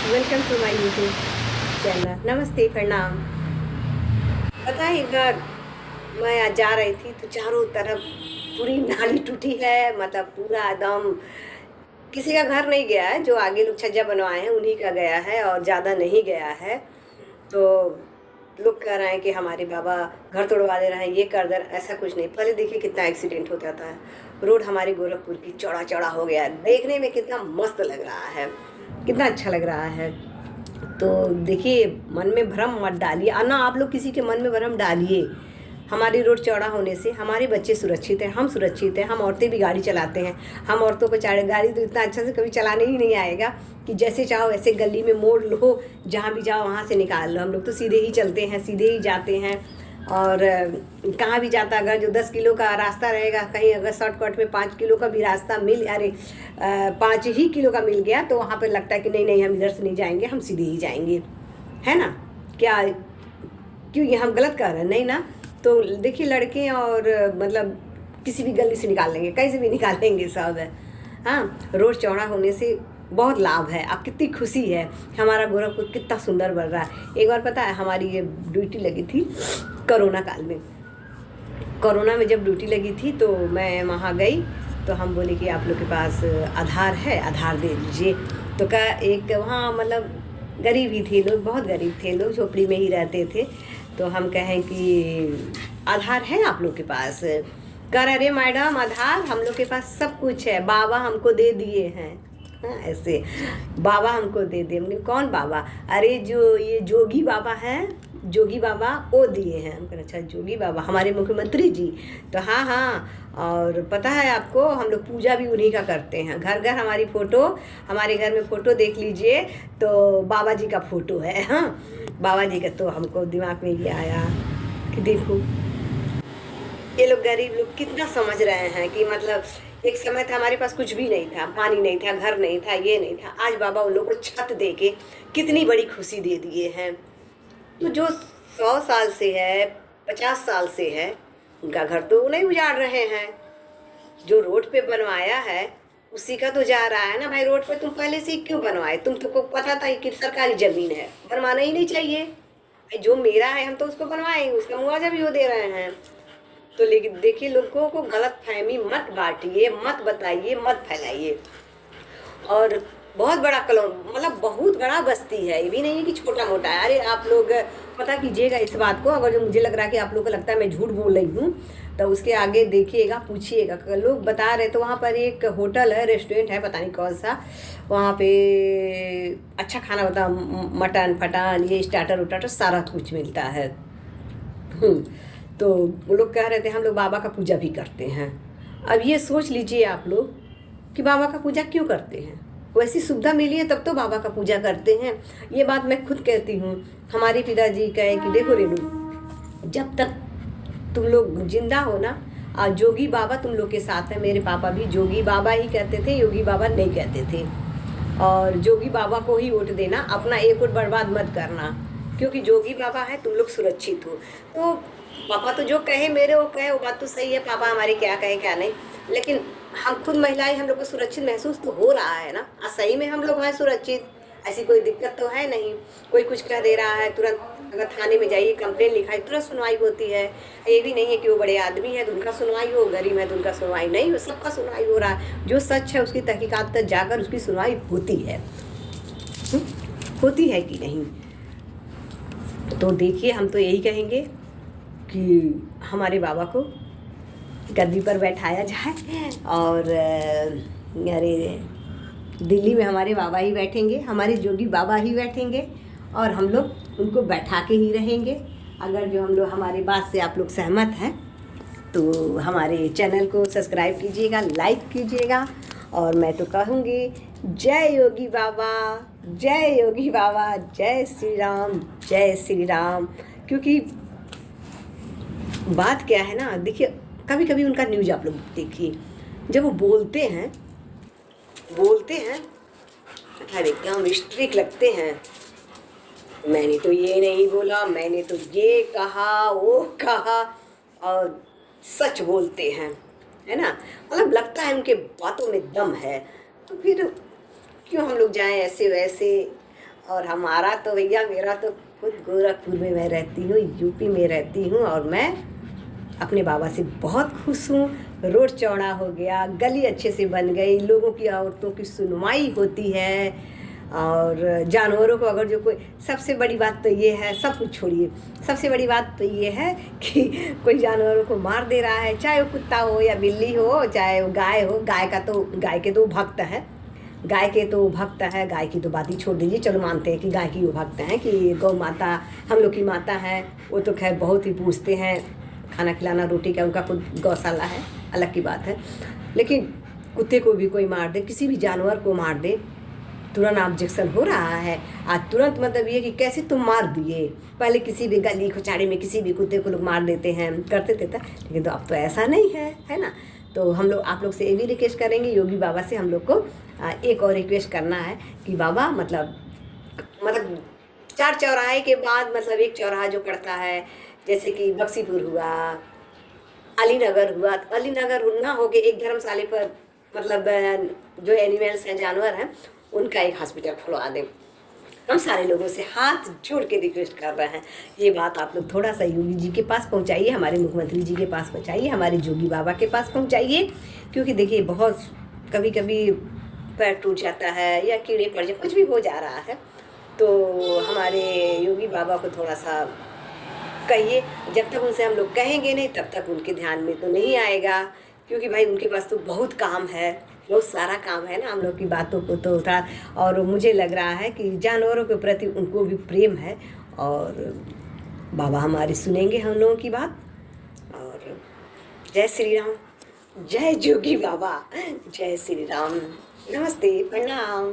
Welcome to my YouTube channel. नमस्ते, प्रणाम। पता है, एक बार मैं आज जा रही थी तो चारों तरफ पूरी नाली टूटी है। मतलब पूरा एकदम, किसी का घर नहीं गया है, जो आगे लोग छज्जा बनवाए हैं उन्हीं का गया है और ज़्यादा नहीं गया है। तो लोग कह रहे हैं कि हमारे बाबा घर तोड़वा दे रहे हैं, ये कर दे रहे हैं। ऐसा कुछ नहीं। पहले देखिए कितना एक्सीडेंट हो जाता है। रोड हमारे गोरखपुर की चौड़ा चौड़ा हो गया है, देखने में कितना मस्त लग रहा है, कितना अच्छा लग रहा है। तो देखिए, मन में भ्रम मत डालिए, ना आप लोग किसी के मन में भ्रम डालिए। हमारी रोड चौड़ा होने से हमारे बच्चे सुरक्षित हैं, हम सुरक्षित हैं। हम औरतें भी गाड़ी चलाते हैं। हम औरतों को गाड़ी तो इतना अच्छा से कभी चलाने ही नहीं आएगा कि जैसे चाहो ऐसे गली में मोड़ लो, जहाँ भी जाओ वहाँ से निकाल लो। हम लोग तो सीधे ही चलते हैं, सीधे ही जाते हैं। और कहाँ भी जाता, अगर जो 10 किलो का रास्ता रहेगा, कहीं अगर शॉर्टकट में 5 किलो का भी रास्ता अरे 5 ही किलो का मिल गया, तो वहाँ पर लगता है कि नहीं नहीं, हम इधर से नहीं जाएंगे, हम सीधे ही जाएंगे, है ना। क्या, क्यों ये हम गलत कर रहे हैं? नहीं ना। तो देखिए, लड़के और मतलब किसी भी गली से निकाल लेंगे, कहीं से भी निकाल लेंगे सब है। हाँ, रोड चौड़ा होने से बहुत लाभ है। अब कितनी खुशी है, हमारा गोरखपुर कितना सुंदर बन रहा है। एक बार पता है, हमारी ये ड्यूटी लगी थी कोरोना काल में। कोरोना में जब ड्यूटी लगी थी तो मैं वहाँ गई, तो हम बोले कि आप लोग के पास आधार है, आधार दे दीजिए। तो क्या, एक वहाँ मतलब गरीब ही थे लोग, बहुत गरीब थे लोग, झोपड़ी में ही रहते थे। तो हम कहें कि आधार है आप लोग के पास? कह रहे, अरे मैडम, आधार हम लोग के पास सब कुछ है, बाबा हमको दे दिए हैं। हाँ, ऐसे बाबा हमको दे दिए। हमने, कौन बाबा? अरे जो ये जोगी बाबा हैं, जोगी बाबा वो दिए हैं। हम कह, अच्छा जोगी बाबा, हमारे मुख्यमंत्री जी? तो हाँ हाँ, और पता है आपको, हम लोग पूजा भी उन्हीं का करते हैं। घर घर हमारी फ़ोटो, हमारे घर में फ़ोटो देख लीजिए तो बाबा जी का फ़ोटो है। हाँ, बाबा जी का। तो हमको दिमाग में ये आया कि देखो, ये लोग गरीब लोग कितना समझ रहे हैं कि मतलब एक समय था हमारे पास कुछ भी नहीं था, पानी नहीं था, घर नहीं था, ये नहीं था। आज बाबा उन लोग को छत दे के कितनी बड़ी खुशी दे दिए हैं। तो जो 100 साल से है, 50 साल से है, उनका घर तो नहीं उजाड़ रहे हैं। जो रोड पे बनवाया है उसी का तो जा रहा है ना भाई। रोड पे तुम पहले से ही क्यों बनवाए? तुमको पता था कि सरकारी जमीन है, बनवाना ही नहीं चाहिए। जो मेरा है हम तो उसको बनवाएंगे, उसका मुआवजा भी वो दे रहे हैं। तो लेकिन देखिए, लोगों को गलत फहमी मत बांटिए, मत बताइए, मत फैलाइए। और बहुत बड़ा मतलब बहुत बड़ा बस्ती है, ये भी नहीं है कि छोटा मोटा है। अरे आप लोग पता कीजिएगा इस बात को। अगर जो मुझे लग रहा है कि आप लोग को लगता है मैं झूठ बोल रही हूँ, तो उसके आगे देखिएगा, पूछिएगा। लोग बता रहे, तो वहाँ पर एक होटल है, रेस्टोरेंट है, पता नहीं कौन सा, वहाँ पे अच्छा खाना होता है, मटन फटन, ये स्टार्टर उटार्टर सारा कुछ मिलता है। तो वो लोग कह रहे थे हम लोग बाबा का पूजा भी करते हैं। अब ये सोच लीजिए आप लोग कि बाबा का पूजा क्यों करते हैं? वैसी सुविधा मिली है तब तो बाबा का पूजा करते हैं। ये बात मैं खुद कहती हूँ। हमारे पिताजी कहे कि देखो रेणु, जब तक तुम लोग जिंदा हो ना, और जोगी बाबा तुम लोग के साथ है। मेरे पापा भी जोगी बाबा ही कहते थे, योगी बाबा नहीं कहते थे। और जोगी बाबा को ही वोट देना, अपना एक वोट बर्बाद मत करना, क्योंकि जोगी बाबा है, तुम लोग सुरक्षित हो। तो पापा तो जो कहे, मेरे वो कहे, वो बात तो सही है, पापा हमारे क्या कहे क्या नहीं। लेकिन हम खुद महिलाएं, हम लोग को सुरक्षित महसूस तो हो रहा है ना। सही में हम लोग हैं सुरक्षित, ऐसी कोई दिक्कत तो है नहीं। कोई कुछ कह दे रहा है, तुरंत अगर थाने में जाइए, कंप्लेन लिखाई, तुरंत सुनवाई होती है। ये भी नहीं है कि वो बड़े आदमी है तो उनका सुनवाई हो, गरीब है तो उनका सुनवाई नहीं हो, सबका सुनवाई हो रहा है। जो सच है उसकी तहकीकात तक जाकर उसकी सुनवाई होती है। होती है कि नहीं? तो देखिए, हम तो यही कहेंगे कि हमारे बाबा को गद्दी पर बैठाया जाए। और अरे दिल्ली में हमारे बाबा ही बैठेंगे, हमारे जोगी बाबा ही बैठेंगे, और हम लोग उनको बैठा के ही रहेंगे। अगर जो हम लोग, हमारी बात से आप लोग सहमत हैं तो हमारे चैनल को सब्सक्राइब कीजिएगा, लाइक कीजिएगा। और मैं तो कहूँगी, जय योगी बाबा, जय योगी बाबा, जय श्री राम, जय श्री राम। क्योंकि बात क्या है ना, देखिए, कभी कभी उनका न्यूज आप लोग देखिए, जब वो बोलते हैं अरे एकदम स्ट्रिक्ट लगते हैं। मैंने तो ये नहीं बोला, मैंने तो ये कहा, वो कहा, और सच बोलते हैं, है ना। मतलब लगता है उनके बातों में दम है। तो फिर क्यों हम लोग जाएं ऐसे वैसे? और हमारा तो भैया, मेरा तो खुद गोरखपुर में मैं रहती हूँ, यूपी में रहती हूँ, और मैं अपने बाबा से बहुत खुश हूँ। रोड चौड़ा हो गया, गली अच्छे से बन गई, लोगों की, औरतों की सुनवाई होती है, और जानवरों को अगर जो कोई, सबसे बड़ी बात तो ये है, सब कुछ छोड़िए, सबसे बड़ी बात तो ये है कि कोई जानवरों को मार दे रहा है, चाहे वो कुत्ता हो या बिल्ली हो, चाहे वो गाय हो, गाय के तो भक्त है, गाय के तो भक्त है, गाय की तो बात ही छोड़ दीजिए, चलो मानते हैं कि गाय की वो भक्त हैं, कि गौ माता हम लोग की माता है, वो तो खैर बहुत ही पूछते हैं, खाना खिलाना, रोटी का, उनका खुद गौशाला है, अलग की बात है। लेकिन कुत्ते को भी कोई मार दे, किसी भी जानवर को मार दे, तुरंत ऑब्जेक्शन हो रहा है। आज तुरंत मतलब ये कि कैसे तुम मार दिए, पहले किसी भी गली खुचाड़ी में किसी भी कुत्ते को लोग मार देते हैं, करते थे, लेकिन तो अब तो ऐसा नहीं है ना। तो हम लोग, आप लोग से ये भी रिक्वेस्ट करेंगे, योगी बाबा से हम लोग को एक और रिक्वेस्ट करना है कि बाबा मतलब 4 चौराहे के बाद मतलब एक चौराहा जो पड़ता है, जैसे कि बक्सीपुर हुआ, अलीनगर हुआ, तो अलीनगर ना हो के एक धर्मशाला पर मतलब जो एनिमल्स हैं, जानवर हैं, उनका एक हॉस्पिटल खुलवा दें। हम सारे लोगों से हाथ जोड़ के रिक्वेस्ट कर रहे हैं, ये बात आप लोग थोड़ा सा योगी जी के पास पहुंचाइए, हमारे मुख्यमंत्री जी के पास पहुंचाइए, हमारे जोगी बाबा के पास पहुंचाइए। क्योंकि देखिए बहुत कभी कभी पैर टूट जाता है या कीड़े पड़ जाए, कुछ भी हो जा रहा है, तो हमारे योगी बाबा को थोड़ा सा कहिए। जब तक उनसे हम लोग कहेंगे नहीं, तब तक उनके ध्यान में तो नहीं आएगा, क्योंकि भाई उनके पास तो बहुत काम है, बहुत सारा काम है ना, हम लोग की बातों को तो उतार। और मुझे लग रहा है कि जानवरों के प्रति उनको भी प्रेम है, और बाबा हमारी सुनेंगे हम लोगों की बात। और जय श्री राम, जय जोगी बाबा, जय श्री राम, नमस्ते, प्रणाम।